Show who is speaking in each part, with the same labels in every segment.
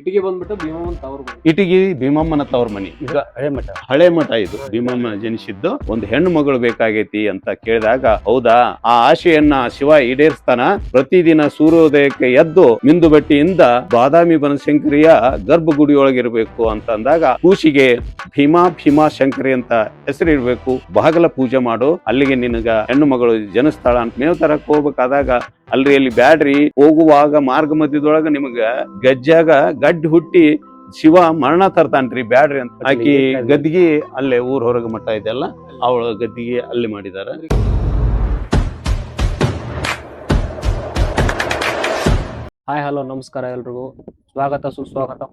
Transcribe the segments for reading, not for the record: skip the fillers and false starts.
Speaker 1: ಇಟಿಗೆ ಬಂದ್ಬಿಟ್ಟು ಭೀಮಮ್ಮನ ತವರು ಮನೆ.
Speaker 2: ಇಟಗಿ ಭೀಮಮ್ಮನ ತವ್ರ ಮನಿ. ಈಗ ಹಳೆ ಮಠ ಇದು. ಭೀಮಮ್ಮ ಜನಿಸಿದ್ದು ಒಂದು ಹೆಣ್ಣು ಮಗಳು ಬೇಕಾಗೈತಿ ಅಂತ ಕೇಳಿದಾಗ, ಹೌದಾ, ಆ ಆಶೆಯನ್ನ ಶಿವ ಈಡೇರಿಸ್ತಾನ. ಪ್ರತಿದಿನ ಸೂರ್ಯೋದಯಕ್ಕೆ ಎದ್ದು ಮಿಂದು ಬಟ್ಟಿಯಿಂದ ಬಾದಾಮಿ ಬನಶಂಕರಿಯ ಗರ್ಭಗುಡಿಯೊಳಗಿರ್ಬೇಕು ಅಂತ ಅಂದಾಗ ಕೂಸಿಗೆ ಭೀಮಾ ಶಂಕರಿ ಅಂತ ಹೆಸರಿಡ್ಬೇಕು, ಬಾಗಲ ಪೂಜೆ ಮಾಡು, ಅಲ್ಲಿಗೆ ನಿನಗ ಹೆಣ್ಣು ಮಗಳು ಜನಿಸ್ತಾಳ ಅಂತ ಮೇವ್ ತರಕ್ ಹೋಗ್ಬೇಕಾದಾಗ, ಅಲ್ರಿ ಅಲ್ಲಿ ಬ್ಯಾಡ್ರಿ, ಹೋಗುವಾಗ ಮಾರ್ಗ ಮಧ್ಯದೊಳಗ ನಿಮಗ ಗಜ್ಜಾಗ ಗಡ್ಡಿ ಹುಟ್ಟಿ ಶಿವ ಮರಣ ತರ್ತಾನ್ರಿ, ಬ್ಯಾಡ್ರಿ ಅಂತ ಆಕಿ ಗದ್ದಿಗೆ ಅಲ್ಲೇ ಊರ್ ಹೊರಗ ಮಠ ಇದೆಲ್ಲ, ಅವಳ ಗದ್ದಿಗೆ ಅಲ್ಲಿ ಮಾಡಿದಾರ.
Speaker 1: ಹಾಯ್ ಹಲೋ ನಮಸ್ಕಾರ ಎಲ್ರಿಗೂ, ಸ್ವಾಗತ ಸುಸ್ವಾಗತ.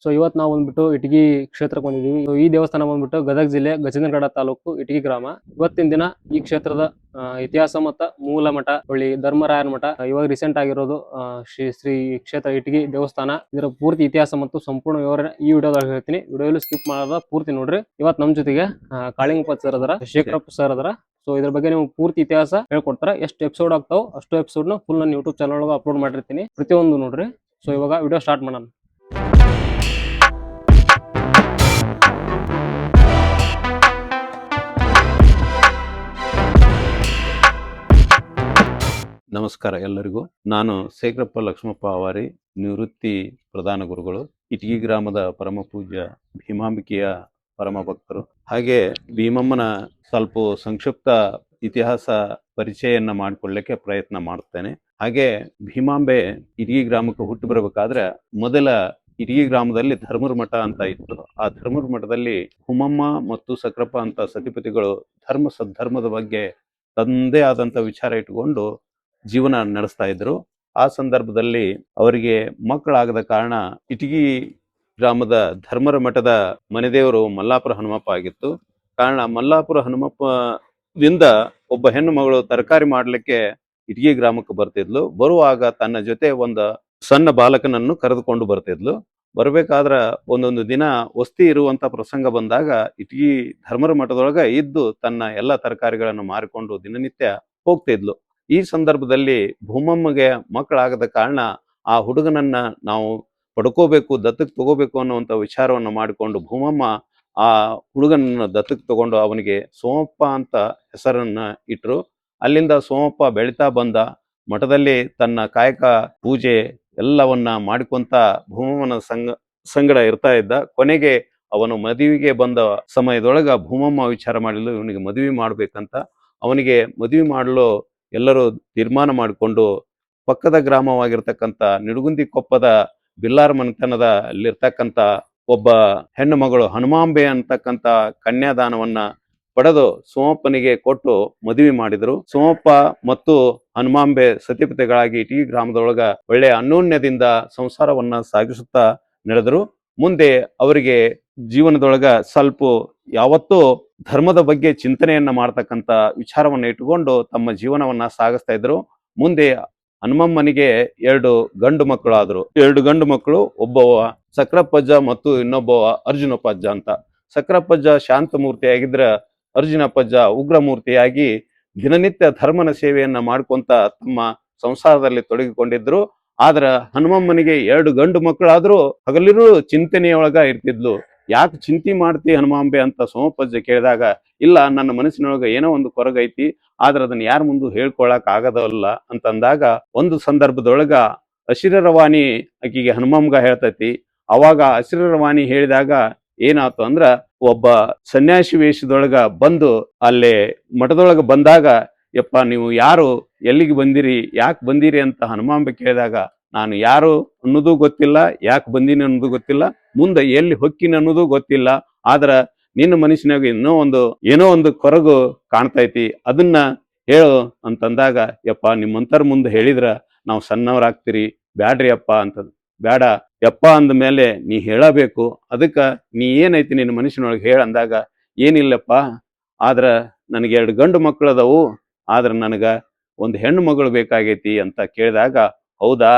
Speaker 1: ಸೊ ಇವತ್ತು ನಾವು ಬಂದ್ಬಿಟ್ಟು ಇಟಗಿ ಕ್ಷೇತ್ರಕ್ಕೆ ಬಂದಿದ್ದೀವಿ. ಈ ದೇವಸ್ಥಾನ ಬಂದ್ಬಿಟ್ಟು ಗದಗ ಜಿಲ್ಲೆ ಗಜೇಂದ್ರಗಡ ತಾಲೂಕು ಇಟಗಿ ಗ್ರಾಮ. ಇವತ್ತಿನ ದಿನ ಈ ಕ್ಷೇತ್ರದ ಇತಿಹಾಸ ಮತ್ತ ಮೂಲ ಮಠ, ಒಳ್ಳಿ ಧರ್ಮರಾಯನ ಮಠ, ಇವಾಗ ರೀಸೆಂಟ್ ಆಗಿರೋದು ಶ್ರೀ ಕ್ಷೇತ್ರ ಇಟಗಿ ದೇವಸ್ಥಾನ. ಇದರ ಪೂರ್ತಿ ಇತಿಹಾಸ ಮತ್ತು ಸಂಪೂರ್ಣ ವಿವರಣೆ ಈ ವಿಡಿಯೋದಾಗ ಹೇಳ್ತೀನಿ. ವಿಡಿಯೋಲಿ ಸ್ಕಿಪ್ ಮಾಡದ ಪೂರ್ತಿ ನೋಡ್ರಿ. ಇವತ್ತು ನಮ್ಮ ಜೊತೆಗೆ ಕಾಳಿಂಗಪ್ಪ ಸರ್ ಅದರ, ಶೇಖರಪ್ಪ ಸರ್ ಅದರ. ಸೊ ಇದ್ರ ಬಗ್ಗೆ ನೀವು ಪೂರ್ತಿ ಇತಿಹಾಸ ಹೇಳ್ಕೊಡ್ತಾರೆ. ಎಷ್ಟು ಎಪಿಸೋಡ್ ಆಗ್ತಾವ ಅಷ್ಟು ಎಪಿಸೋಡ್ ನ ಫುಲ್ ನಾನು ಯೂಟ್ಯೂಬ್ ಚಾನಲ್ ಒಳಗೆ ಅಪ್ಲೋಡ್ ಮಾಡಿರ್ತೀನಿ, ಪ್ರತಿಯೊಂದು ನೋಡ್ರಿ. ಸೊ ಇವಾಗ ವಿಡಿಯೋ ಸ್ಟಾರ್ಟ್ ಮಾಡೋಣ.
Speaker 2: ನಮಸ್ಕಾರ ಎಲ್ಲರಿಗೂ. ನಾನು ಶೇಖರಪ್ಪ ಲಕ್ಷ್ಮಪ್ಪ ಅವಾರಿ, ನಿವೃತ್ತಿ ಪ್ರಧಾನ ಗುರುಗಳು, ಇಟಗಿ ಗ್ರಾಮದ ಪರಮ ಪೂಜ್ಯ ಭೀಮಾಂಬಿಕೆಯ ಪರಮ ಭಕ್ತರು. ಹಾಗೆ ಭೀಮಮ್ಮನ ಸ್ವಲ್ಪ ಸಂಕ್ಷಿಪ್ತ ಇತಿಹಾಸ ಪರಿಚಯನ್ನ ಮಾಡಿಕೊಳ್ಳಲಿಕ್ಕೆ ಪ್ರಯತ್ನ ಮಾಡ್ತೇನೆ. ಹಾಗೆ ಭೀಮಾಂಬೆ ಇಟಗಿ ಗ್ರಾಮಕ್ಕೆ ಹುಟ್ಟು ಬರಬೇಕಾದ್ರೆ ಮೊದಲ ಇಟಗಿ ಗ್ರಾಮದಲ್ಲಿ ಧರ್ಮರ ಮಠ ಅಂತ ಇತ್ತು. ಆ ಧರ್ಮರ ಮಠದಲ್ಲಿ ಹುಮಮ್ಮ ಮತ್ತು ಸಕ್ರಪ್ಪ ಅಂತ ಸತಿಪತಿಗಳು ಸದ್ಧರ್ಮದ ಬಗ್ಗೆ ತಂದೇ ಆದಂತ ವಿಚಾರ ಇಟ್ಟುಕೊಂಡು ಜೀವನ ನಡೆಸ್ತಾ ಇದ್ರು. ಆ ಸಂದರ್ಭದಲ್ಲಿ ಅವರಿಗೆ ಮಕ್ಕಳಾಗದ ಕಾರಣ ಇಟಗಿ ಗ್ರಾಮದ ಧರ್ಮರ ಮಠದ ಮನೆದೇವರು ಮಲ್ಲಾಪುರ ಹನುಮಪ್ಪ ಆಗಿತ್ತು. ಕಾರಣ ಮಲ್ಲಾಪುರ ಹನುಮಪ್ಪದಿಂದ ಒಬ್ಬ ಹೆಣ್ಣು ಮಗಳು ತರಕಾರಿ ಮಾಡ್ಲಿಕ್ಕೆ ಇಟಗಿ ಗ್ರಾಮಕ್ಕೆ ಬರ್ತಿದ್ಲು. ಬರುವಾಗ ತನ್ನ ಜೊತೆ ಒಂದು ಸಣ್ಣ ಬಾಲಕನನ್ನು ಕರೆದುಕೊಂಡು ಬರ್ತಿದ್ಲು. ಬರ್ಬೇಕಾದ್ರ ಒಂದೊಂದು ದಿನ ವಸ್ತಿ ಇರುವಂತ ಪ್ರಸಂಗ ಬಂದಾಗ ಇಟಗಿ ಧರ್ಮರ ಮಠದೊಳಗ ಇದ್ದು ತನ್ನ ಎಲ್ಲ ತರಕಾರಿಗಳನ್ನು ಮಾರಿಕೊಂಡು ದಿನನಿತ್ಯ ಹೋಗ್ತಿದ್ಲು. ಈ ಸಂದರ್ಭದಲ್ಲಿ ಭೂಮಮ್ಮಗೆ ಮಕ್ಕಳಾಗದ ಕಾರಣ ಆ ಹುಡುಗನನ್ನ ನಾವು ಪಡ್ಕೋಬೇಕು, ದತ್ತಕ್ಕೆ ತಗೋಬೇಕು ಅನ್ನುವಂಥ ವಿಚಾರವನ್ನು ಮಾಡಿಕೊಂಡು ಭೂಮಮ್ಮ ಆ ಹುಡುಗನನ್ನ ದತ್ತಕ್ಕೆ ತಗೊಂಡು ಅವನಿಗೆ ಸೋಮಪ್ಪ ಅಂತ ಹೆಸರನ್ನ ಇಟ್ರು. ಅಲ್ಲಿಂದ ಸೋಮಪ್ಪ ಬೆಳಿತಾ ಬಂದ. ಮಠದಲ್ಲಿ ತನ್ನ ಕಾಯಕ ಪೂಜೆ ಎಲ್ಲವನ್ನ ಮಾಡಿಕೊಂತ ಭೂಮಮ್ಮನ ಸಂಗಡ ಇರ್ತಾ ಇದ್ದ. ಕೊನೆಗೆ ಅವನು ಮದುವೆಗೆ ಬಂದ ಸಮಯದೊಳಗ ಭೂಮಮ್ಮ ವಿಚಾರ ಮಾಡಲು ಇವನಿಗೆ ಮದುವೆ ಮಾಡ್ಬೇಕಂತ. ಅವನಿಗೆ ಮದುವೆ ಮಾಡಲು ಎಲ್ಲರೂ ತೀರ್ಮಾನ ಮಾಡಿಕೊಂಡು ಪಕ್ಕದ ಗ್ರಾಮವಾಗಿರ್ತಕ್ಕಂಥ ನಿಡುಗುಂದಿ ಕೊಪ್ಪದ ಬಿಲ್ಲಾರ ಮನೆತನದ ಅಲ್ಲಿರ್ತಕ್ಕಂಥ ಒಬ್ಬ ಹೆಣ್ಣು ಮಗಳು ಹನುಮಾಂಬೆ ಅಂತಕ್ಕಂಥ ಕನ್ಯಾದಾನವನ್ನ ಪಡೆದು ಸೋಮಪ್ಪನಿಗೆ ಕೊಟ್ಟು ಮದುವೆ ಮಾಡಿದ್ರು. ಸೋಮಪ್ಪ ಮತ್ತು ಹನುಮಾಂಬೆ ಸತಿಪತಿಗಳಾಗಿ ಇಟಗಿ ಗ್ರಾಮದೊಳಗ ಒಳ್ಳೆಯ ಅನ್ಯೋನ್ಯದಿಂದ ಸಂಸಾರವನ್ನ ಸಾಗಿಸುತ್ತಾ ನಡೆದ್ರು. ಮುಂದೆ ಅವರಿಗೆ ಜೀವನದೊಳಗ ಸ್ವಲ್ಪ ಯಾವತ್ತೂ ಧರ್ಮದ ಬಗ್ಗೆ ಚಿಂತನೆಯನ್ನ ಮಾಡ್ತಕ್ಕಂಥ ವಿಚಾರವನ್ನ ಇಟ್ಟುಕೊಂಡು ತಮ್ಮ ಜೀವನವನ್ನ ಸಾಗಿಸ್ತಾ ಇದ್ರು. ಮುಂದೆ ಹನುಮಮ್ಮನಿಗೆ 2 ಗಂಡು ಮಕ್ಕಳು ಆದ್ರು. 2 ಗಂಡು ಮಕ್ಕಳು, ಒಬ್ಬವ ಸಕ್ರಪ್ಪಜ್ಜ ಮತ್ತು ಇನ್ನೊಬ್ಬವ ಅರ್ಜುನಪ್ಪಜ್ಜ ಅಂತ. ಸಕ್ರಪ್ಪಜ್ಜ ಶಾಂತ ಮೂರ್ತಿಯಾಗಿದ್ರ ಅರ್ಜುನಪ್ಪಜ್ಜ ಉಗ್ರಮೂರ್ತಿಯಾಗಿ ದಿನನಿತ್ಯ ಧರ್ಮನ ಸೇವೆಯನ್ನ ಮಾಡ್ಕೊಂತ ತಮ್ಮ ಸಂಸಾರದಲ್ಲಿ ತೊಡಗಿಕೊಂಡಿದ್ರು. ಆದ್ರ ಹನುಮಮ್ಮನಿಗೆ 2 ಗಂಡು ಮಕ್ಕಳಾದ್ರೂ ಹಗಲಿರು ಚಿಂತನೆಯೊಳಗ ಇರ್ತಿದ್ಲು. ಯಾಕೆ ಚಿಂತೆ ಮಾಡ್ತಿ ಹನುಮಾಂಬೆ ಅಂತ ಸೋಮಪ್ಪಜ್ಜ ಕೇಳಿದಾಗ, ಇಲ್ಲ, ನನ್ನ ಮನಸ್ಸಿನೊಳಗ ಏನೋ ಒಂದು ಕೊರಗೈತಿ, ಆದ್ರೆ ಅದನ್ನ ಯಾರ ಮುಂದೆ ಹೇಳ್ಕೊಳಕ್ ಆಗದಲ್ಲ ಅಂತಂದಾಗ ಒಂದು ಸಂದರ್ಭದೊಳಗ ಅಶಿರರವಾಣಿ ಆಕಿಗೆ ಹನುಮಮ್ಗ ಹೇಳ್ತೈತಿ. ಅವಾಗ ಅಶಿರರವಾಣಿ ಹೇಳಿದಾಗ ಏನಾಯ್ತು ಅಂದ್ರ, ಒಬ್ಬ ಸನ್ಯಾಸಿ ವೇಷದೊಳಗ ಬಂದು ಅಲ್ಲೇ ಮಠದೊಳಗ ಬಂದಾಗ, ಯಪ್ಪ ನೀವು ಯಾರು, ಎಲ್ಲಿಗೆ ಬಂದಿರಿ, ಯಾಕೆ ಬಂದಿರಿ ಅಂತ ಹನುಮಾಂಬೆ ಕೇಳಿದಾಗ, ನಾನು ಯಾರು ಅನ್ನೋದು ಗೊತ್ತಿಲ್ಲ, ಯಾಕೆ ಬಂದೀನಿ ಅನ್ನೋದು ಗೊತ್ತಿಲ್ಲ, ಮುಂದೆ ಎಲ್ಲಿ ಹೊಕ್ಕಿನ ಅನ್ನೋದು ಗೊತ್ತಿಲ್ಲ, ಆದ್ರ ನಿನ್ನ ಮನಸ್ಸಿನಾಗ ಏನೋ ಒಂದು ಕೊರಗು ಕಾಣ್ತೈತಿ, ಅದನ್ನ ಹೇಳು ಅಂತಂದಾಗ, ಯಪ್ಪ ನಿಮ್ಮಂತರ ಮುಂದೆ ಹೇಳಿದ್ರ ನಾವು ಸಣ್ಣವರಾಗ್ತೀರಿ, ಬ್ಯಾಡ್ರಿ ಅಪ್ಪ ಅಂತ. ಬೇಡ ಯಪ್ಪ ಅಂದ ಮೇಲೆ ನೀ ಹೇಳಬೇಕು, ಅದಕ್ಕ ನೀ ಏನೈತಿ ನಿನ್ನ ಮನಸ್ಸಿನೊಳಗೆ ಹೇಳ ಅಂದಾಗ, ಏನಿಲ್ಲಪ್ಪ, ಆದ್ರ ನನಗೆ 2 ಗಂಡು ಮಕ್ಕಳದವು, ಆದ್ರ ನನಗ ಒಂದು ಹೆಣ್ಣು ಮಗಳು ಬೇಕಾಗೈತಿ ಅಂತ ಕೇಳಿದಾಗ, ಹೌದಾ,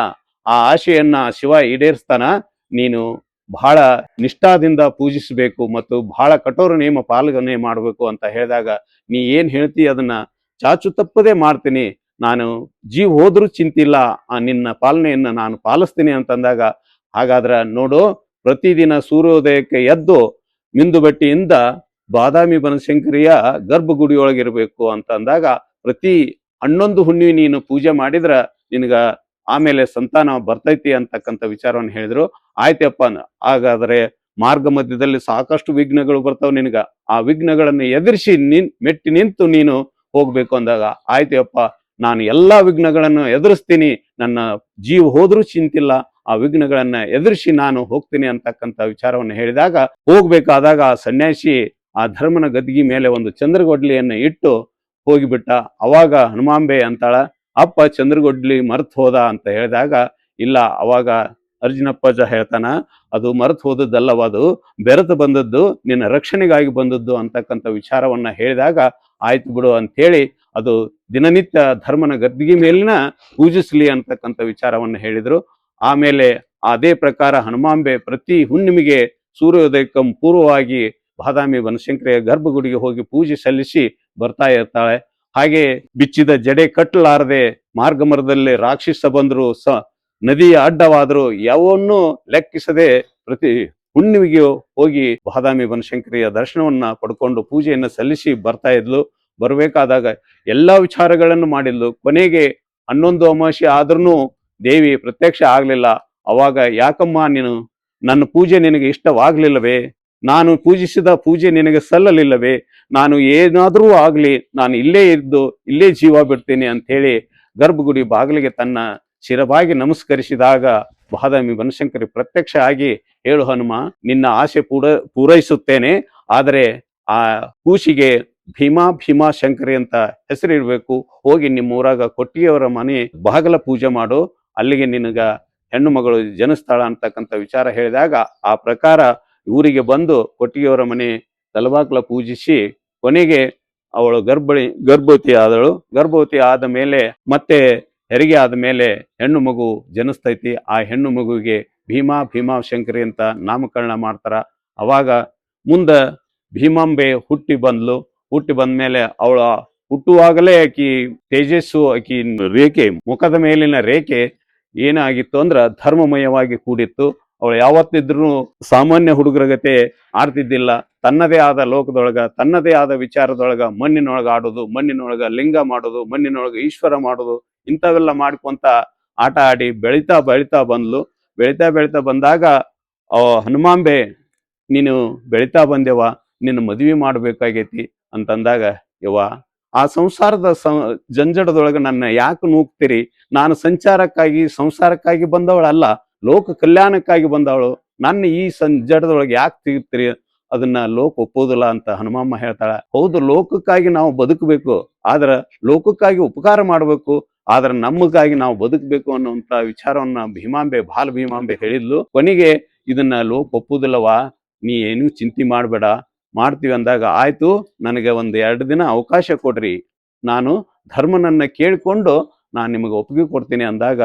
Speaker 2: ಆ ಆಶೆಯನ್ನ ಶಿವ ಈಡೇರಿಸ್ತಾನ, ನೀನು ಬಹಳ ನಿಷ್ಠಾದಿಂದ ಪೂಜಿಸಬೇಕು ಮತ್ತು ಬಹಳ ಕಠೋರ ನಿಯಮ ಪಾಲನೆ ಮಾಡಬೇಕು ಅಂತ ಹೇಳಿದಾಗ, ನೀ ಏನ್ ಹೇಳ್ತಿ ಅದನ್ನ ಚಾಚು ತಪ್ಪದೇ ಮಾಡ್ತೀನಿ, ನಾನು ಜೀವ ಹೋದ್ರೂ ಚಿಂತಿಲ್ಲ, ನಿನ್ನ ಪಾಲನೆಯನ್ನ ನಾನು ಪಾಲಿಸ್ತೀನಿ ಅಂತಂದಾಗ ಹಾಗಾದ್ರ ನೋಡು, ಪ್ರತಿದಿನ ಸೂರ್ಯೋದಯಕ್ಕೆ ಎದ್ದು ಮಿಂದು ಬಟ್ಟಿಯಿಂದ ಬಾದಾಮಿ ಬನಶಂಕರಿಯ ಗರ್ಭಗುಡಿಯೊಳಗಿರ್ಬೇಕು ಅಂತ ಅಂದಾಗ ಪ್ರತಿ 11 ಹುಣ್ಣಿಮೆ ನೀನು ಪೂಜೆ ಮಾಡಿದ್ರ ನಿನಗ ಆಮೇಲೆ ಸಂತಾನ ಬರ್ತೈತಿ ಅಂತಕ್ಕಂಥ ವಿಚಾರವನ್ನು ಹೇಳಿದ್ರು. ಆಯ್ತಪ್ಪ, ಹಾಗಾದ್ರೆ ಮಾರ್ಗ ಮಧ್ಯದಲ್ಲಿ ಸಾಕಷ್ಟು ವಿಘ್ನಗಳು ಬರ್ತಾವ ನಿನಗ, ಆ ವಿಘ್ನಗಳನ್ನು ಎದುರಿಸಿ ಮೆಟ್ಟಿ ನಿಂತು ನೀನು ಹೋಗ್ಬೇಕು ಅಂದಾಗ, ಆಯ್ತಪ್ಪ ನಾನು ಎಲ್ಲಾ ವಿಘ್ನಗಳನ್ನು ಎದುರಿಸ್ತೀನಿ, ನನ್ನ ಜೀವ ಹೋದ್ರೂ ಚಿಂತಿಲ್ಲ, ಆ ವಿಘ್ನಗಳನ್ನ ಎದುರಿಸಿ ನಾನು ಹೋಗ್ತೀನಿ ಅಂತಕ್ಕಂಥ ವಿಚಾರವನ್ನು ಹೇಳಿದಾಗ, ಹೋಗ್ಬೇಕಾದಾಗ ಆ ಸನ್ಯಾಸಿ ಆ ಧರ್ಮನ ಗದ್ದಿಗೆ ಮೇಲೆ ಒಂದು ಚಂದ್ರಗೊಡ್ಲಿಯನ್ನು ಇಟ್ಟು ಹೋಗಿಬಿಟ್ಟ. ಅವಾಗ ಹನುಮಾಂಬೆ ಅಂತಾಳ, ಅಪ್ಪ ಚಂದ್ರಗೊಡ್ಲಿ ಮರ್ತ್ ಹೋದ ಅಂತ ಹೇಳಿದಾಗ, ಇಲ್ಲ, ಅವಾಗ ಅರ್ಜುನಪ್ಪಜ ಹೇಳ್ತಾನ, ಅದು ಮರ್ತ್ ಹೋದದ್ದಲ್ಲವ, ಅದು ಬೆರೆತು ಬಂದದ್ದು, ನಿನ್ನ ರಕ್ಷಣೆಗಾಗಿ ಬಂದದ್ದು ಅಂತಕ್ಕಂಥ ವಿಚಾರವನ್ನ ಹೇಳಿದಾಗ, ಆಯ್ತು ಬಿಡು ಅಂತೇಳಿ ಅದು ದಿನನಿತ್ಯ ಧರ್ಮನ ಗದ್ದಿಗೆ ಮೇಲಿನ ಪೂಜಿಸ್ಲಿ ಅಂತಕ್ಕಂಥ ವಿಚಾರವನ್ನು ಹೇಳಿದ್ರು. ಆಮೇಲೆ ಅದೇ ಪ್ರಕಾರ ಹನುಮಾಂಬೆ ಪ್ರತಿ ಹುಣ್ಣಿಮೆಗೆ ಸೂರ್ಯೋದಯಕ್ಕೆ ಪೂರ್ವವಾಗಿ ಬಾದಾಮಿ ಬನಶಂಕರಿಯ ಗರ್ಭಗುಡಿಗೆ ಹೋಗಿ ಪೂಜೆ ಸಲ್ಲಿಸಿ ಬರ್ತಾ ಇರ್ತಾಳೆ. ಹಾಗೆ ಬಿಚ್ಚಿದ ಜಡೆ ಕಟ್ಟಲಾರದೆ ಮಾರ್ಗ ಮರದಲ್ಲಿ ರಾಕ್ಷಸ ಬಂದ್ರು, ನದಿಯ ಅಡ್ಡವಾದ್ರು ಯಾವನ್ನೂ ಲೆಕ್ಕಿಸದೆ ಪ್ರತಿ ಹುಣ್ಣಿಮೆಗೆ ಹೋಗಿ ಬಾದಾಮಿ ಬನಶಂಕರಿಯ ದರ್ಶನವನ್ನ ಪಡ್ಕೊಂಡು ಪೂಜೆಯನ್ನು ಸಲ್ಲಿಸಿ ಬರ್ತಾ ಇದ್ಲು. ಬರ್ಬೇಕಾದಾಗ ಎಲ್ಲಾ ವಿಚಾರಗಳನ್ನು ಮಾಡಿದ್ಲು. ಕೊನೆಗೆ 11 ಅಮಾವಾಸ್ಯೆ ಆದ್ರೂ ದೇವಿ ಪ್ರತ್ಯಕ್ಷ ಆಗ್ಲಿಲ್ಲ. ಅವಾಗ, ಯಾಕಮ್ಮ ನೀನು ನನ್ನ ಪೂಜೆ ನಿನಗೆ ಇಷ್ಟವಾಗ್ಲಿಲ್ಲವೇ? ನಾನು ಪೂಜಿಸಿದ ಪೂಜೆ ನಿನಗೆ ಸಲ್ಲಲಿಲ್ಲವೇ? ನಾನು ಏನಾದರೂ ಆಗ್ಲಿ, ನಾನು ಇಲ್ಲೇ ಇದ್ದು ಇಲ್ಲೇ ಜೀವ ಬಿಡ್ತೀನಿ ಅಂತ ಹೇಳಿ ಗರ್ಭಗುಡಿ ಬಾಗಿಲಿಗೆ ತನ್ನ ಶಿರವಾಗಿ ನಮಸ್ಕರಿಸಿದಾಗ ಬಾದಾಮಿ ಬನಶಂಕರಿ ಪ್ರತ್ಯಕ್ಷ ಆಗಿ, ಹೇಳು ಹನುಮ, ನಿನ್ನ ಆಸೆ ಪೂರೈಸುತ್ತೇನೆ, ಆದರೆ ಆ ಕೂಸಿಗೆ ಭೀಮಾ ಶಂಕರಿ ಅಂತ ಹೆಸರಿಡ್ಬೇಕು. ಹೋಗಿ ನಿಮ್ಮ ಊರಾಗ ಕೊಟ್ಟಿಗೆಯವರ ಮನೆ ಬಾಗಲ ಪೂಜೆ ಮಾಡು, ಅಲ್ಲಿಗೆ ನಿನಗ ಹೆಣ್ಣು ಮಗಳು ಜನಿಸ್ತಾಳ ಅಂತಕ್ಕಂಥ ವಿಚಾರ ಹೇಳಿದಾಗ, ಆ ಪ್ರಕಾರ ಊರಿಗೆ ಬಂದು ಕೊಟ್ಟಿಗೆಯವರ ಮನೆ ತಲಬಾಗ್ಲ ಪೂಜಿಸಿ ಕೊನೆಗೆ ಅವಳು ಗರ್ಭವತಿ ಆದಳು. ಗರ್ಭವತಿ ಆದ ಮೇಲೆ ಮತ್ತೆ ಹೆರಿಗೆ ಆದ ಮೇಲೆ ಹೆಣ್ಣು ಮಗು ಜನಿಸ್ತೈತಿ. ಆ ಹೆಣ್ಣು ಮಗುವಿಗೆ ಭೀಮಾ ಶಂಕರಿ ಅಂತ ನಾಮಕರಣ ಮಾಡ್ತಾರ. ಅವಾಗ ಮುಂದ ಭೀಮಾಂಬೆ ಹುಟ್ಟಿ ಬಂದ್ಮೇಲೆ ಅವಳ ಹುಟ್ಟುವಾಗಲೇ ಆಕಿ ತೇಜಸ್ಸು, ಆಕಿ ರೇಖೆ, ಮುಖದ ಮೇಲಿನ ರೇಖೆ ಏನಾಗಿತ್ತು ಅಂದ್ರ ಧರ್ಮಮಯವಾಗಿ ಕೂಡಿತ್ತು. ಅವಳು ಯಾವತ್ತಿದ್ರು ಸಾಮಾನ್ಯ ಹುಡುಗರ ಗತೆ ಆಡ್ತಿದ್ದಿಲ್ಲ. ತನ್ನದೇ ಆದ ಲೋಕದೊಳಗ, ತನ್ನದೇ ಆದ ವಿಚಾರದೊಳಗ, ಮಣ್ಣಿನೊಳಗ ಆಡೋದು, ಮಣ್ಣಿನೊಳಗ ಲಿಂಗ ಮಾಡೋದು, ಮಣ್ಣಿನೊಳಗ ಈಶ್ವರ ಮಾಡೋದು, ಇಂಥವೆಲ್ಲ ಮಾಡ್ಕೊಂತ ಆಟ ಆಡಿ ಬೆಳಿತಾ ಬಂದಾಗ ಹನುಮಾಂಬೆ, ನೀನು ಬೆಳಿತಾ ಬಂದೆವ, ನಿನ್ನ ಮದುವೆ ಮಾಡ್ಬೇಕಾಗೈತಿ ಅಂತಂದಾಗ, ಯವ್ವ, ಆ ಸಂಸಾರದ ಜಂಜಡದೊಳಗೆ ನನ್ನ ಯಾಕೆ ನೂಗ್ತೀರಿ? ನಾನು ಸಂಸಾರಕ್ಕಾಗಿ ಬಂದವಳಲ್ಲ, ಲೋಕ ಕಲ್ಯಾಣಕ್ಕಾಗಿ ಬಂದವಳು. ನನ್ನ ಈ ಸಂಜಡದೊಳಗೆ ಯಾಕೆ ತೆಗಿತೀರಿ? ಅದನ್ನ ಲೋಕ ಒಪ್ಪೋದಿಲ್ಲ ಅಂತ ಹನುಮಮ್ಮ ಹೇಳ್ತಾಳ. ಹೌದು, ಲೋಕಕ್ಕಾಗಿ ನಾವು ಬದುಕಬೇಕು, ಆದ್ರ ಲೋಕಕ್ಕಾಗಿ ಉಪಕಾರ ಮಾಡಬೇಕು, ಆದ್ರೆ ನಮಗಾಗಿ ನಾವು ಬದುಕಬೇಕು ಅನ್ನುವಂತ ವಿಚಾರವನ್ನ ಬಾಲ ಭೀಮಾಂಬೆ ಹೇಳಿದ್ಲು. ಕೊನೆಗೆ ಇದನ್ನ ಲೋಕ ಒಪ್ಪುದಿಲ್ಲವಾ, ನೀ ಏನು ಚಿಂತೆ ಮಾಡಬೇಡ, ಮಾಡ್ತೀವಿ ಅಂದಾಗ, ಆಯ್ತು, ನನಗೆ 1-2 ದಿನ ಅವಕಾಶ ಕೊಡ್ರಿ, ನಾನು ಧರ್ಮನನ್ನ ಕೇಳಿಕೊಂಡು ನಾನು ನಿಮಗೆ ಒಪ್ಪಿಗೆ ಕೊಡ್ತೀನಿ ಅಂದಾಗ,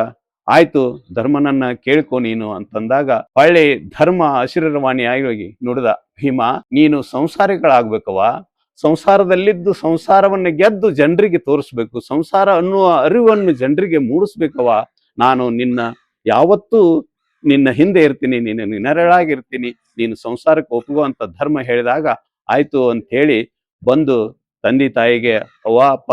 Speaker 2: ಆಯ್ತು, ಧರ್ಮನನ್ನ ಕೇಳ್ಕೊ ನೀನು ಅಂತಂದಾಗ, ಹೊಳ್ಳಿ ಧರ್ಮ ಅಶರೀರವಾಣಿಯಾಗಿ ನುಡಿದ, ಭೀಮ, ನೀನು ಸಂಸಾರಿಗಳಾಗ್ಬೇಕವ, ಸಂಸಾರದಲ್ಲಿದ್ದು ಸಂಸಾರವನ್ನ ಗೆದ್ದು ಜನರಿಗೆ ತೋರಿಸ್ಬೇಕು, ಸಂಸಾರ ಅನ್ನುವ ಅರಿವನ್ನು ಜನರಿಗೆ ಮೂಡಿಸ್ಬೇಕವ. ನಾನು ಯಾವತ್ತೂ ನಿನ್ನ ಹಿಂದೆ ಇರ್ತೀನಿ, ನೀನು ನೆರಳಾಗಿರ್ತೀನಿ, ನೀನು ಸಂಸಾರಕ್ಕೆ ಒಪ್ಪುವಂತ ಧರ್ಮ ಹೇಳಿದಾಗ, ಆಯ್ತು ಅಂತ ಹೇಳಿ ಬಂದು ತಂದೆ ತಾಯಿಗೆ, ಅವ್ವ ಅಪ್ಪ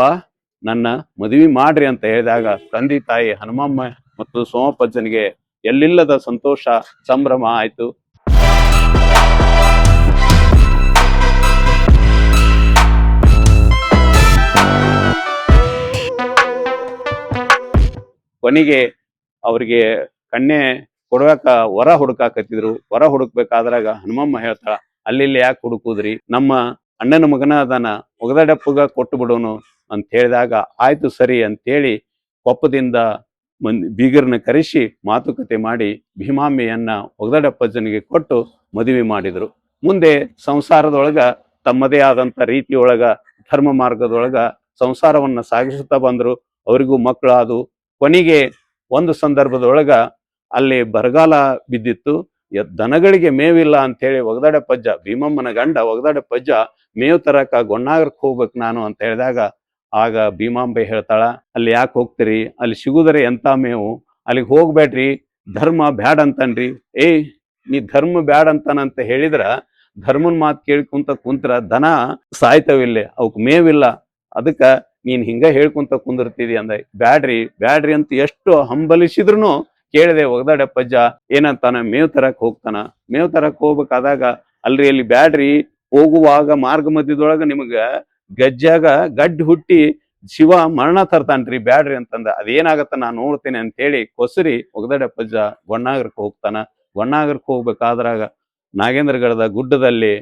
Speaker 2: ನನ್ನ ಮದುವೆ ಮಾಡ್ರಿ ಅಂತ ಹೇಳಿದಾಗ, ತಂದೆ ತಾಯಿ ಹನುಮಮ್ಮ ಮತ್ತು ಸೋಮಪ್ಪಜ್ಜನಿಗೆ ಎಲ್ಲಿಲ್ಲದ ಸಂತೋಷ ಸಂಭ್ರಮ ಆಯ್ತು. ಕೊನೆಗೆ ಅವರಿಗೆ ಕನ್ಯೆ ಕೊಡುವಾಕ ವರ ಹುಡುಕಾಕತ್ತಿದ್ರು. ವರ ಹುಡುಕ್ಬೇಕಾದ್ರಾಗ ಹನುಮಮ್ಮ ಹೇಳ್ತಾಳ, ಅಲ್ಲಿ ಯಾಕೆ ಹುಡುಕುದ್ರಿ, ನಮ್ಮ ಅಣ್ಣನ ಮಗನ ಅದನ್ನ ಒಗದಡಪ್ಪಗ ಕೊಟ್ಟು ಬಿಡೋನು ಅಂತ ಹೇಳಿದಾಗ, ಆಯ್ತು ಸರಿ ಅಂತೇಳಿ ಕೊಪ್ಪದಿಂದ ಬೀಗರನ್ನ ಕರೆಸಿ ಮಾತುಕತೆ ಮಾಡಿ ಭೀಮಾಂಬೆಯನ್ನ ಒಗದಡಪ್ಪಜ್ಜನಿಗೆ ಕೊಟ್ಟು ಮದುವೆ ಮಾಡಿದ್ರು. ಮುಂದೆ ಸಂಸಾರದೊಳಗ ತಮ್ಮದೇ ಆದಂತ ರೀತಿಯೊಳಗ ಧರ್ಮ ಮಾರ್ಗದೊಳಗ ಸಂಸಾರವನ್ನ ಸಾಗಿಸುತ್ತಾ ಬಂದ್ರು. ಅವರಿಗೂ ಮಕ್ಕಳಾದು. ಕೊನೆಗೆ ಒಂದು ಸಂದರ್ಭದೊಳಗ ಅಲ್ಲಿ ಬರಗಾಲ ಬಿದ್ದಿತ್ತು. ದನಗಳಿಗೆ ಮೇವಿಲ್ಲ ಅಂತ ಹೇಳಿ ಒಗದಡಪ್ಪಜ್ಜ, ಭೀಮಮ್ಮನ ಗಂಡ ಒಗದಡಪ್ಪಜ್ಜ, ಮೇವು ತರಕ ಗೊಣ್ಣಾಗರಕ್ಕೆ ಹೋಗ್ಬೇಕು ನಾನು ಅಂತ ಹೇಳಿದಾಗ, ಆಗ ಭೀಮಾಂಬೆ ಹೇಳ್ತಾಳ, ಅಲ್ಲಿ ಯಾಕೆ ಹೋಗ್ತೀರಿ, ಅಲ್ಲಿ ಸಿಗುದರೆ ಎಂತ ಮೇವು, ಅಲ್ಲಿಗೆ ಹೋಗ್ಬೇಡ್ರಿ, ಧರ್ಮ ಬ್ಯಾಡ್ ಅಂತನ್ರಿ. ನೀ ಧರ್ಮ ಬ್ಯಾಡ್ ಅಂತಾನಂತ ಹೇಳಿದ್ರ ಧರ್ಮನ್ ಮಾತು ಕೇಳ್ಕೊಂತ ಕುಂತ್ರ ದನ ಸಾಯ್ತವಿಲ್ಲ, ಅವಕ್ ಮೇವಿಲ್ಲ, ಅದಕ್ಕ ನೀನ್ ಹಿಂಗ ಹೇಳ್ಕೊಂತ ಕುಂದಿರ್ತಿದಿ ಅಂದ. ಬ್ಯಾಡ್ರಿ ಬ್ಯಾಡ್ರಿ ಅಂತ ಎಷ್ಟು ಹಂಬಲಿಸಿದ್ರು ಕೇಳಿದೆ. ಒಗದಾಡಪ್ಪಜ್ಜ ಏನಂತಾನ, ಮೇವ್ ತರಕ್ ಹೋಗ್ತಾನ. ಮೇವ್ ತರಕ್ ಹೋಗ್ಬೇಕಾದಾಗ ಅಲ್ರಿ ಅಲ್ಲಿ ಬ್ಯಾಡ್ರಿ, ಹೋಗುವಾಗ ಮಾರ್ಗ ಮಧ್ಯದೊಳಗ ನಿಮಗ ಗಜ್ಜಾಗ ಗಡ್ಡಿ ಹುಟ್ಟಿ ಶಿವ ಮರಣ ತರ್ತಾನ್ರಿ, ಬ್ಯಾಡ್ರಿ ಅಂತಂದ. ಅದೇನಾಗತ್ತ ನಾ ನೋಡ್ತೇನೆ ಅಂತ ಹೇಳಿ ಕೊಸರಿ ಒಗದಾಡಪ್ಪಜ್ಜ ಗೊಣ್ಣಾಗರಕ್ಕೆ ಹೋಗ್ತಾನ. ಗೊಣ್ಣಾಗರಕ್ಕೆ ಹೋಗ್ಬೇಕಾದ್ರಾಗ ನಾಗೇಂದ್ರಗಡದ ಗುಡ್ಡದಲ್ಲಿ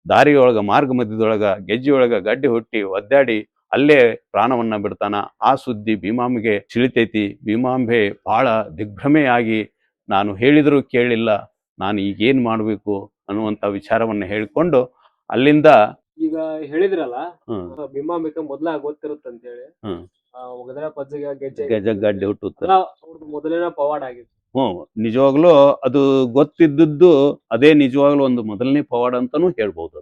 Speaker 2: ದಾರಿಯೊಳಗ ಮಾರ್ಗ ಮಧ್ಯದೊಳಗ ಗೆಜ್ಜಿಯೊಳಗ ಗಡ್ಡಿ ಹುಟ್ಟಿ ಒದ್ದಾಡಿ ಅಲ್ಲೇ ಪ್ರಾಣವನ್ನ ಬಿಡ್ತಾನ. ಆ ಸುದ್ದಿ ಭೀಮಾಂಬೆಗೆ ತಿಳಿತೈತಿ. ಭೀಮಾಂಬೆ ಬಹಳ ದಿಗ್ಭ್ರಮೆಯಾಗಿ ನಾನು ಹೇಳಿದ್ರು ಕೇಳಿಲ್ಲ, ನಾನು ಈಗೇನ್ ಮಾಡ್ಬೇಕು ಅನ್ನುವಂತ ವಿಚಾರವನ್ನ ಹೇಳ್ಕೊಂಡು ಅಲ್ಲಿಂದ
Speaker 1: ಈಗ ಹೇಳಿದ್ರಲ್ಲ,
Speaker 2: ಹ್ಮ್
Speaker 1: ಭೀಮಾಂಬಿಕೆ ಮೊದ್ಲ ಗೊತ್ತಿರುತ್ತಂತ ಹೇಳಿ,
Speaker 2: ಹ್ಮ್
Speaker 1: ಒಗದರ ಪಜ್ಜಿಗೆ
Speaker 2: ಗಜ ಗಡ್ಡಿ ಹುಟ್ಟುತ್ತ.
Speaker 1: ಅವ್ರದ್ದು ಮೊದಲಿನ ಪವಾಡ ಆಗಿತ್ತು.
Speaker 2: ನಿಜವಾಗ್ಲೂ ಅದು ಗೊತ್ತಿದ್ದದ್ದು ಅದೇ ನಿಜವಾಗ್ಲೂ ಒಂದು ಮೊದಲನೇ ಪವಾಡ ಅಂತಾನೂ ಹೇಳ್ಬಹುದು.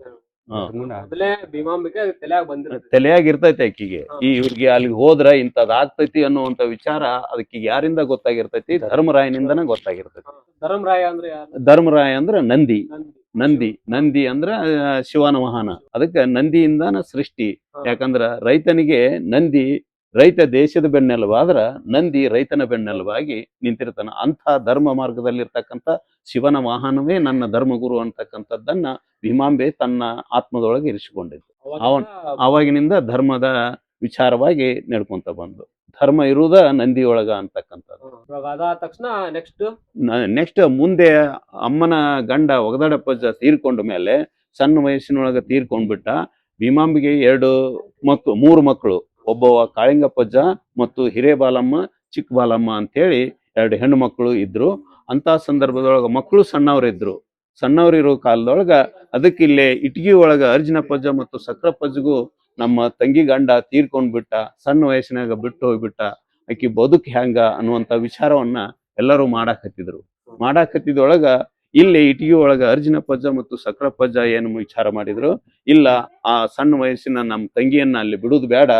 Speaker 1: ಮೊದಲೇ ಭೀಮಾಂಬಿಕೆ ತಲೆಯಾಗ ಬಂದಿರುತ್ತೆ,
Speaker 2: ತಲೆಯಾಗಿರ್ತೈತಿ ಆಕಿಗೆ. ಇವ್ರಿಗೆ ಅಲ್ಲಿಗೆ ಹೋದ್ರ ಇಂಥದ್ ಆಗ್ತೈತಿ ಅನ್ನುವಂತ ವಿಚಾರ ಅದಕ್ಕೆ ಯಾರಿಂದ ಗೊತ್ತಾಗಿರ್ತೈತಿ? ಧರ್ಮರಾಯನಿಂದನ ಗೊತ್ತಾಗಿರ್ತೈತಿ.
Speaker 1: ಧರ್ಮರಾಯ ಅಂದ್ರೆ ಯಾರು?
Speaker 2: ಧರ್ಮರಾಯ ಅಂದ್ರ ನಂದಿ. ನಂದಿ ಅಂದ್ರ ಶಿವನ ವಾಹನ. ಅದಕ್ಕೆ ನಂದಿಯಿಂದಾನ ಸೃಷ್ಟಿ. ಯಾಕಂದ್ರ ರೈತನಿಗೆ ನಂದಿ, ರೈತ ದೇಶದ ಬೆನ್ನೆಲುಬಾದ್ರ ನಂದಿ ರೈತನ ಬೆನ್ನೆಲುಬಾಗಿ ನಿಂತಿರ್ತಾನ. ಅಂಥ ಧರ್ಮ ಮಾರ್ಗದಲ್ಲಿರ್ತಕ್ಕಂಥ ಶಿವನ ವಾಹನವೇ ನನ್ನ ಧರ್ಮಗುರು ಅಂತಕ್ಕಂಥದ್ದನ್ನ ಭೀಮಾಂಬೆ ತನ್ನ ಆತ್ಮದೊಳಗೆ ಇರಿಸಿಕೊಂಡಿದ್ದು. ಅವಾಗಿನಿಂದ ಧರ್ಮದ ವಿಚಾರವಾಗಿ ನಡ್ಕೊಂತ ಬಂದು ಧರ್ಮ ಇರುವುದ ನಂದಿಯೊಳಗ ಅಂತಕ್ಕಂಥದ್ದು.
Speaker 1: ಅದಾದ ತಕ್ಷಣ
Speaker 2: ನೆಕ್ಸ್ಟ್ ಮುಂದೆ ಅಮ್ಮನ ಗಂಡ ಒಗದಾಡಪ್ಪಜ್ಜ ತೀರ್ಕೊಂಡ ಮೇಲೆ ಸಣ್ಣ ವಯಸ್ಸಿನೊಳಗ ತೀರ್ಕೊಂಡ್ಬಿಟ್ಟ. ಭೀಮಾಂಬಿಗೆ ಮೂರು ಮಕ್ಕಳು. ಒಬ್ಬವ ಕಾಳಿಂಗಪ್ಪಜ್ಜ ಮತ್ತು ಹಿರೇಬಾಲಮ್ಮ, ಚಿಕ್ಕ ಬಾಲಮ್ಮ ಅಂತೇಳಿ 2 ಹೆಣ್ಣು ಮಕ್ಕಳು ಇದ್ರು. ಅಂತ ಸಂದರ್ಭದೊಳಗ ಮಕ್ಕಳು ಸಣ್ಣವ್ರಿರೋ ಕಾಲದೊಳಗ ಅದಕ್ಕಿಲ್ಲೇ ಇಟಗಿ ಒಳಗ ಅರ್ಜುನಪ್ಪಜ್ಜ ಮತ್ತು ಸಕ್ರಪ್ಪಜ್ಜಗೂ ನಮ್ಮ ತಂಗಿ ಗಂಡ ತೀರ್ಕೊಂಡ್ಬಿಟ್ಟ. ಸಣ್ಣ ವಯಸ್ಸಿನಾಗ ಬಿಟ್ಟು ಹೋಗ್ಬಿಟ್ಟ. ಆಕಿ ಬದುಕು ಹೆಂಗ ಅನ್ನುವಂತ ವಿಚಾರವನ್ನ ಎಲ್ಲರೂ ಮಾಡಾಕತ್ತಿದೊಳಗ ಇಲ್ಲಿ ಇಟಗಿ ಒಳಗ ಅರ್ಜುನಪ್ಪಜ್ಜ ಮತ್ತು ಸಕ್ರಪ್ಪಜ್ಜ ಏನು ವಿಚಾರ ಮಾಡಿದ್ರು, ಇಲ್ಲ ಆ ಸಣ್ಣ ವಯಸ್ಸಿನ ನಮ್ಮ ತಂಗಿಯನ್ನ ಅಲ್ಲಿ ಬಿಡುದು ಬೇಡ.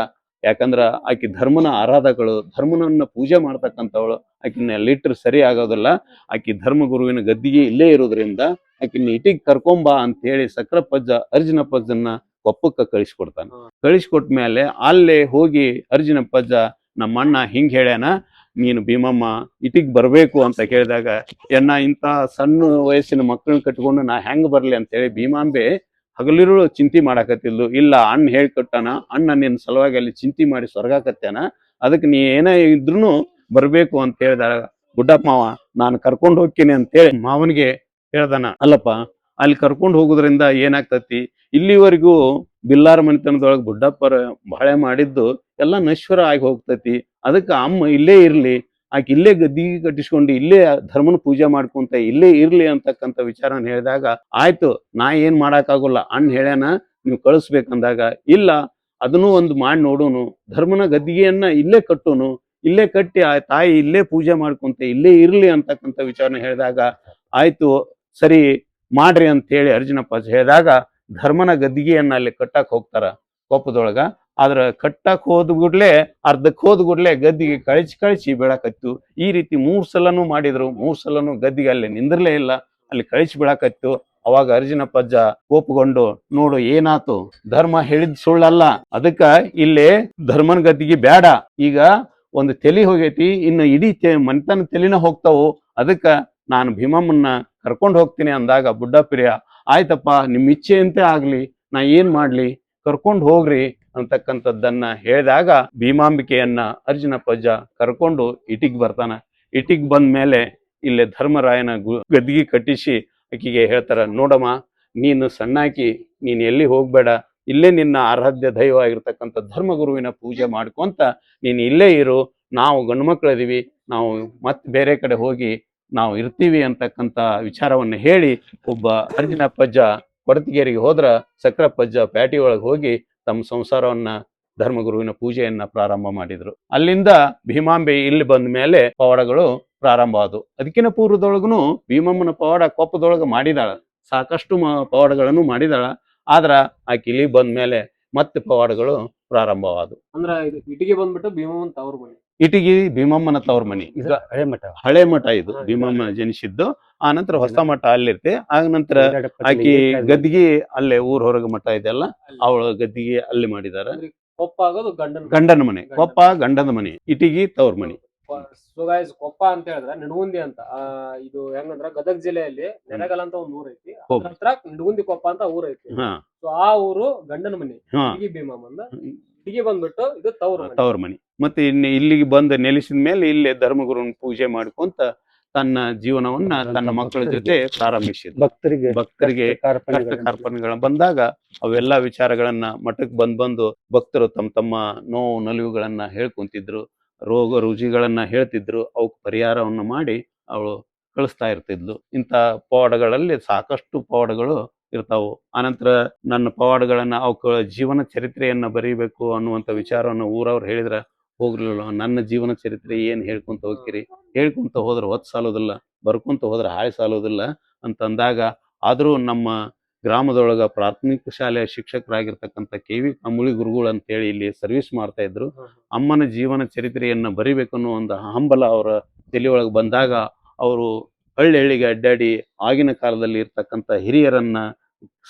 Speaker 2: ಯಾಕಂದ್ರ ಆಕಿ ಧರ್ಮನ ಆರಾಧಕಳು, ಧರ್ಮನನ್ನ ಪೂಜೆ ಮಾಡ್ತಕ್ಕಂಥವಳು. ಆಕಿನ ಅಲ್ಲಿಟ್ರೆ ಸರಿ ಆಗೋದಿಲ್ಲ. ಆಕಿ ಧರ್ಮಗುರುವಿನ ಗದ್ದಿಗೆ ಇಲ್ಲೇ ಇರೋದ್ರಿಂದ ಆಕಿನ ಇಟಿಗೆ ಕರ್ಕೊಂಬ ಅಂತ ಹೇಳಿ ಸಕ್ರಪ್ಪಜ್ಜ ಅರ್ಜುನಪ್ಪಜ್ಜನ್ನ ಕೊಪ್ಪಕ್ಕ ಕಳಿಸ್ಕೊಟ್ಟ ಮೇಲೆ ಅಲ್ಲೇ ಹೋಗಿ ಅರ್ಜುನಪ್ಪಜ್ಜ ನಮ್ಮ ಅಣ್ಣ ಹಿಂಗ್ ಹೇಳ್ಯಾನ, ನೀನು ಭೀಮಮ್ಮ ಇಟಿಗೆ ಬರ್ಬೇಕು ಅಂತ ಕೇಳಿದಾಗ, ಇಂಥ ಸಣ್ಣ ವಯಸ್ಸಿನ ಮಕ್ಕಳನ್ನ ಕಟ್ಕೊಂಡು ನಾ ಹೆಂಗ್ ಬರ್ಲಿ ಅಂತ ಹೇಳಿ ಭೀಮಾಂಬೆ ಹಗಲಿರು ಚಿಂತೆ ಮಾಡಾಕತ್ತಿದ್ಲು. ಇಲ್ಲ, ಅಣ್ಣ ಹೇಳ್ಕೊಟ್ಟಾನ, ಅಣ್ಣ ನಿನ್ನ ಸಲುವಾಗಿ ಅಲ್ಲಿ ಚಿಂತೆ ಮಾಡಿ ಸ್ವರ್ಗಾಕತ್ಯಾನ, ಅದಕ್ಕೆ ನೀ ಏನೇ ಇದ್ರೂ ಬರ್ಬೇಕು ಅಂತ ಹೇಳಿದಾಗ ಗುಡ್ಡಪ್ಪ ಮಾವ ನಾನು ಕರ್ಕೊಂಡು ಹೋಗ್ತೀನಿ ಅಂತೇಳಿ ಮಾವನಿಗೆ ಹೇಳ್ದಾನ. ಅಲ್ಲಪ್ಪ, ಅಲ್ಲಿ ಕರ್ಕೊಂಡು ಹೋಗೋದ್ರಿಂದ ಏನಾಗ್ತತಿ, ಇಲ್ಲಿವರೆಗೂ ಬಿಲ್ಲಾರ ಮನೆತನದೊಳಗೆ ಗುಡ್ಡಪ್ಪರ ಬಾಳೆ ಮಾಡಿದ್ದು ಎಲ್ಲ ನಶ್ವರ ಆಗಿ ಹೋಗ್ತತಿ. ಅದಕ್ಕೆ ಅಮ್ಮ ಇಲ್ಲೇ ಇರ್ಲಿ, ಆಕೆ ಇಲ್ಲೇ ಗದ್ದಿಗೆ ಕಟ್ಟಿಸ್ಕೊಂಡು ಇಲ್ಲೇ ಧರ್ಮನ ಪೂಜೆ ಮಾಡ್ಕೊಂತ ಇಲ್ಲೇ ಇರ್ಲಿ ಅಂತಕ್ಕಂಥ ವಿಚಾರನ ಹೇಳಿದಾಗ, ಆಯ್ತು ನಾ ಏನ್ ಮಾಡಕ್ಕಾಗೋಲ್ಲ, ಅಣ್ಣ ಹೇಳ್ಯಾನ ನೀವು ಕಳಿಸ್ಬೇಕಂದಾಗ, ಇಲ್ಲ ಅದನ್ನೂ ಒಂದು ಮಾಡಿ ನೋಡೋನು, ಧರ್ಮನ ಗದ್ದಿಗೆಯನ್ನ ಇಲ್ಲೇ ಕಟ್ಟೋನು, ಇಲ್ಲೇ ಕಟ್ಟಿ ಆ ತಾಯಿ ಇಲ್ಲೇ ಪೂಜೆ ಮಾಡ್ಕೊಂತ ಇಲ್ಲೇ ಇರ್ಲಿ ಅಂತಕ್ಕಂಥ ವಿಚಾರನ ಹೇಳಿದಾಗ, ಆಯ್ತು ಸರಿ ಮಾಡ್ರಿ ಅಂತ ಹೇಳಿ ಅರ್ಜುನಪ್ಪ ಹೇಳಿದಾಗ ಧರ್ಮನ ಗದ್ದಿಗೆಯನ್ನ ಅಲ್ಲಿ ಕಟ್ಟಕ್ ಹೋಗ್ತಾರ ಕೊಪ್ಪದೊಳಗ. ಆದ್ರ ಕಟ್ಟಕ್ ಹೋದ್ಗುಡ್ಲೆ ಅರ್ಧಕ್ಕೆ ಹೋದ್ಗುಡ್ಲೆ ಗದ್ದಿಗೆ ಕಳಿಸಿ ಬೀಳಾಕತ್ತು. ಈ ರೀತಿ 3 ಸಲನೂ ಮಾಡಿದ್ರು. 3 ಸಲನೂ ಗದ್ದಿಗೆ ಅಲ್ಲಿ ನಿಂದಿರ್ಲೇ ಇಲ್ಲ, ಅಲ್ಲಿ ಕಳಿಸಿ ಬೀಳಾಕತ್ತು. ಅವಾಗ ಅರ್ಜುನಪ್ಪಜ್ಜ ಕೋಪಗೊಂಡು, ನೋಡು ಏನಾತು, ಧರ್ಮ ಹೇಳಿದ್ ಸುಳ್ಳಲ್ಲ, ಅದಕ್ಕ ಇಲ್ಲೇ ಧರ್ಮನ ಗದ್ದಿಗೆ ಬೇಡ, ಈಗ ಒಂದು ತಲಿ ಹೋಗೈತಿ, ಇನ್ನು ಇಡೀ ಮನೆತನ ತಲಿನ ಹೋಗ್ತಾವು, ಅದಕ್ಕ ನಾನು ಭೀಮಮ್ಮನ್ನ ಕರ್ಕೊಂಡು ಹೋಗ್ತೀನಿ ಅಂದಾಗ ಬುಡ್ಡಪ್ರಿಯ, ಆಯ್ತಪ್ಪ ನಿಮ್ಮ ಇಚ್ಛೆಯಂತೆ ಆಗ್ಲಿ, ನಾ ಏನ್ ಮಾಡ್ಲಿ, ಕರ್ಕೊಂಡು ಹೋಗ್ರಿ ಅಂತಕ್ಕಂಥದ್ದನ್ನ ಹೇಳಿದಾಗ ಭೀಮಾಂಬಿಕೆಯನ್ನ ಅರ್ಜುನಪ್ಪಜ್ಜ ಕರ್ಕೊಂಡು ಇಟಿಗೆ ಬರ್ತಾನ. ಇಟಿಗೆ ಬಂದ ಮೇಲೆ ಇಲ್ಲೇ ಧರ್ಮರಾಯನ ಗದ್ದಿಗೆ ಕಟ್ಟಿಸಿ ಆಕಿಗೆ ಹೇಳ್ತಾರ, ನೋಡಮ್ಮ ನೀನು ಸಣ್ಣಾಕಿ, ನೀನ್ ಎಲ್ಲಿ ಹೋಗ್ಬೇಡ, ಇಲ್ಲೇ ನಿನ್ನ ಆರಾಧ್ಯ ದೈವ ಆಗಿರ್ತಕ್ಕಂಥ ಧರ್ಮಗುರುವಿನ ಪೂಜೆ ಮಾಡ್ಕೊಂತ ನೀನು ಇಲ್ಲೇ ಇರು, ನಾವು ಗಂಡು ಮಕ್ಕಳಿದೀವಿ, ನಾವು ಮತ್ತೆ ಬೇರೆ ಕಡೆ ಹೋಗಿ ನಾವು ಇರ್ತೀವಿ ಅಂತಕ್ಕಂಥ ವಿಚಾರವನ್ನು ಹೇಳಿ ಒಬ್ಬ ಅರ್ಜುನಪ್ಪಜ್ಜ ಕೊಡತಿಗೇರಿಗೆ ಹೋದ್ರ ಸಕ್ರಪ್ಪಜ್ಜ ಪ್ಯಾಟಿ ಒಳಗೆ ಹೋಗಿ ತಮ್ಮ ಸಂಸಾರವನ್ನ ಧರ್ಮಗುರುವಿನ ಪೂಜೆಯನ್ನ ಪ್ರಾರಂಭ ಮಾಡಿದ್ರು. ಅಲ್ಲಿಂದ ಭೀಮಾಂಬೆ ಇಲ್ಲಿ ಬಂದ ಮೇಲೆ ಪವಾಡಗಳು ಪ್ರಾರಂಭ ಆದವು. ಅದಕ್ಕಿನ ಪೂರ್ವದೊಳಗುನು ಭೀಮಮ್ಮನ ಪವಾಡ ಕೊಪ್ಪದೊಳಗ ಮಾಡಿದಾಳ, ಸಾಕಷ್ಟು ಪವಾಡಗಳನ್ನು ಮಾಡಿದಾಳ. ಆದ್ರ ಆಕೆ ಇಲ್ಲಿ ಬಂದ ಮೇಲೆ ಮತ್ತೆ ಪವಾಡಗಳು ಪ್ರಾರಂಭವಾದವು.
Speaker 1: ಅಂದ್ರ ಇಟಿಗೆ ಬಂದ್ಬಿಟ್ಟು ಭೀಮಮ್ಮನ ತವರು ಮನೆ.
Speaker 2: ಇಟಗಿ ಭೀಮಮ್ಮನ ತವ್ರ ಮನಿ. ಈಗ
Speaker 3: ಹಳೆ ಮಠ.
Speaker 2: ಹಳೆ ಮಠ ಇದು ಭೀಮಮ್ಮ ಜನಿಸಿದ್ದು. ಆ ನಂತರ ಹೊಸ ಮಠ ಅಲ್ಲಿರ್ತೆ. ಆಗ ನಂತರ ಆಕಿ ಗದ್ದಿಗೆ ಅಲ್ಲೇ ಊರ್ ಹೊರಗ ಮಠ ಇದೆಲ್ಲ, ಅವಳ ಗದ್ದಿಗೆ ಅಲ್ಲಿ ಮಾಡಿದಾರ.
Speaker 1: ಕೊಪ್ಪ ಆಗೋದು
Speaker 2: ಗಂಡನ ಮನೆ, ಕೊಪ್ಪ ಗಂಡನ ಮನೆ, ಇಟಗಿ ತವ್ರ ಮನಿ.
Speaker 1: ಸೊ ಗೈಸ್, ಕೊಪ್ಪ ಅಂತ ಹೇಳಿದ್ರೆ ನಿಡಗುಂದಿ ಅಂತ. ಇದು ಹೆಂಗಂದ್ರ ಗದಗ ಜಿಲ್ಲೆಯಲ್ಲಿ ನೆನಗಲ್ ಅಂತ ಒಂದ್ ಊರ್ ಐತಿ. ಅದ್ರ ಹತ್ರ ನಿಡಗುಂದಿ ಕೊಪ್ಪ ಅಂತ ಊರ್ ಐತಿ. ಸೊ ಆ ಊರು ಗಂಡನ ಮನಿ, ಇಟಗಿ ಭೀಮಮ್ಮಂದ. ಇಟಗಿ ಬಂದ್ಬಿಟ್ಟು ಇದು ತವ್ರ
Speaker 2: ಮನಿ. ಮತ್ತೆ ಇಲ್ಲಿಗೆ ಬಂದು ನೆಲೆಸಿದ ಮೇಲೆ ಇಲ್ಲೇ ಧರ್ಮಗುರುನ್ ಪೂಜೆ ಮಾಡ್ಕೊಂತ ತನ್ನ ಜೀವನವನ್ನ ತನ್ನ ಮಕ್ಕಳ ಜೊತೆ ಪ್ರಾರಂಭಿಸಿದ. ಭಕ್ತರಿಗೆ ಕಷ್ಟ ಕಾರ್ಪಣ್ಯಗಳು ಬಂದಾಗ ಅವೆಲ್ಲಾ ವಿಚಾರಗಳನ್ನ ಮಠಕ್ಕೆ ಬಂದು ಭಕ್ತರು ತಮ್ಮ ನೋವು ನಲಿವುಗಳನ್ನ ಹೇಳ್ಕೊಂತಿದ್ರು, ರೋಗ ರುಜಿಗಳನ್ನ ಹೇಳ್ತಿದ್ರು. ಅವಕ್ ಪರಿಹಾರವನ್ನ ಮಾಡಿ ಅವಳು ಕಳಿಸ್ತಾ ಇರ್ತಿದ್ಲು. ಇಂಥ ಪವಾಡಗಳಲ್ಲಿ ಸಾಕಷ್ಟು ಪವಾಡಗಳು ಇರ್ತಾವು. ಆನಂತರ ನನ್ನ ಪವಾಡಗಳನ್ನ ಅವಕ್ಕ ಜೀವನ ಚರಿತ್ರೆಯನ್ನ ಬರೀಬೇಕು ಅನ್ನುವಂಥ ವಿಚಾರವನ್ನು ಊರವ್ರು ಹೇಳಿದ್ರ ಹೋಗ್ಲಿಲ್ಲ. ನನ್ನ ಜೀವನ ಚರಿತ್ರೆ ಏನ್ ಹೇಳ್ಕೊಂತ ಹೋಗ್ತೀರಿ, ಹೇಳ್ಕೊಂತ ಹೋದ್ರೆ ಹೊತ್ತು ಸಾಲೋದಿಲ್ಲ, ಬರ್ಕೊಂತ ಹೋದ್ರೆ ಹಾಳೆ ಸಾಲೋದಿಲ್ಲ ಅಂತ ಅಂದಾಗ, ಆದ್ರೂ ನಮ್ಮ ಗ್ರಾಮದೊಳಗ ಪ್ರಾಥಮಿಕ ಶಾಲೆಯ ಶಿಕ್ಷಕರಾಗಿರ್ತಕ್ಕಂಥ KV ಕಂಬಳಿ ಗುರುಗಳು ಅಂತೇಳಿ ಇಲ್ಲಿ ಸರ್ವಿಸ್ ಮಾಡ್ತಾ ಇದ್ರು. ಅಮ್ಮನ ಜೀವನ ಚರಿತ್ರೆಯನ್ನ ಬರಿಬೇಕು ಅನ್ನೋ ಒಂದು ಹಂಬಲ ಅವರ ತಲೆಯೊಳಗೆ ಬಂದಾಗ ಅವರು ಹಳ್ಳಿಗೆ ಅಡ್ಡಾಡಿ ಆಗಿನ ಕಾಲದಲ್ಲಿ ಇರ್ತಕ್ಕಂಥ ಹಿರಿಯರನ್ನ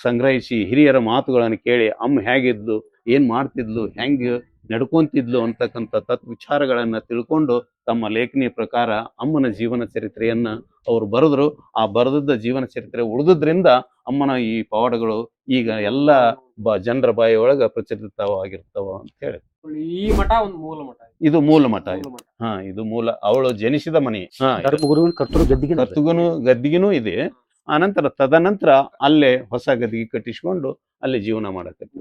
Speaker 2: ಸಂಗ್ರಹಿಸಿ ಹಿರಿಯರ ಮಾತುಗಳನ್ನು ಕೇಳಿ ಅಮ್ಮ ಹೇಗಿದ್ಲು, ಏನ್ ಮಾಡ್ತಿದ್ಲು, ಹೆಂಗ್ ನಡ್ಕೊಂತಿದ್ಲು ಅಂತಕ್ಕಂಥ ವಿಚಾರಗಳನ್ನ ತಿಳ್ಕೊಂಡು ತಮ್ಮ ಲೇಖನಿ ಪ್ರಕಾರ ಅಮ್ಮನ ಜೀವನ ಚರಿತ್ರೆಯನ್ನ ಅವರು ಬರೆದ್ರು. ಆ ಬರೆದದ್ದ ಜೀವನ ಚರಿತ್ರೆ ಉಳಿದ್ರಿಂದ ಅಮ್ಮನ ಈ ಪವಾಡಗಳು ಈಗ ಎಲ್ಲ ಜನರ ಬಾಯಿ ಒಳಗ ಪ್ರಚಲಿತವಾಗಿರ್ತಾವ ಅಂತ ಹೇಳಿ.
Speaker 1: ಈ ಮಠ ಒಂದು ಮೂಲ ಮಠ,
Speaker 2: ಇದು ಮೂಲ ಮಠ. ಇದು ಮೂಲ, ಅವಳು ಜನಿಸಿದ ಮನೆ. ಕರ್ತುಗನು ಗದ್ದಿಗೆನೂ ಇದೆ. ಆನಂತರ ತದನಂತರ ಅಲ್ಲೇ ಹೊಸ ಗದ್ದಿಗೆ ಕಟ್ಟಿಸ್ಕೊಂಡು ಅಲ್ಲಿ ಜೀವನ ಮಾಡಕತ್ತಿ.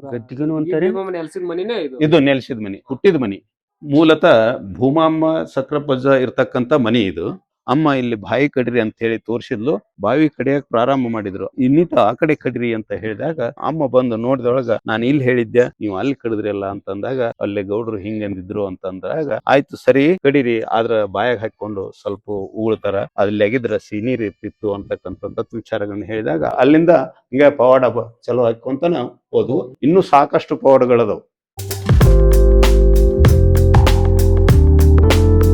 Speaker 2: ಇದು ನೆಲೆಸಿದ ಮನಿ, ಹುಟ್ಟಿದ ಮನಿ. ಮೂಲತಃ ಭೂಮಮ್ಮ ಸಕ್ರಪಜ್ಜ ಇರ್ತಕ್ಕಂಥ ಮನಿ ಇದು. ಅಮ್ಮ ಇಲ್ಲಿ ಬಾವಿ ಕಡ್ರಿ ಅಂತ ಹೇಳಿ ತೋರಿಸಿದ್ಲು. ಬಾವಿ ಕಡಿಯಕ್ ಪ್ರಾರಂಭ ಮಾಡಿದ್ರು. ಇನ್ನಿತ ಆ ಕಡೆ ಕಡ್ರಿ ಅಂತ ಹೇಳಿದಾಗ ಅಮ್ಮ ಬಂದು ನೋಡಿದೊಳಗ ನಾನು ಇಲ್ಲಿ ಹೇಳಿದ್ದೆ, ನೀವು ಅಲ್ಲಿ ಕಡಿದ್ರಲ್ಲ ಅಂತಂದಾಗ ಅಲ್ಲೇ ಗೌಡ್ರು ಹಿಂಗಂದಿದ್ರು ಅಂತಂದಾಗ ಆಯ್ತು ಸರಿ ಕಡಿರಿ, ಆದ್ರ ಬಾಯಾಗ ಹಾಕೊಂಡು ಸ್ವಲ್ಪ ಉಗುಳ್ತಾರ, ಅಲ್ಲಿ ಅಗಿದ್ರ ಸಿನೀರ್ ಇರ್ತಿತ್ತು ಅಂತಕ್ಕಂಥ ವಿಚಾರಗಳನ್ನ ಹೇಳಿದಾಗ ಅಲ್ಲಿಂದ ಹಿಂಗ ಪವಾಡ ಚಲೋ ಹಾಕೊಂತ ನಾವು ಹೋದ್ವು. ಇನ್ನೂ ಸಾಕಷ್ಟು ಪವಾಡಗಳದವು.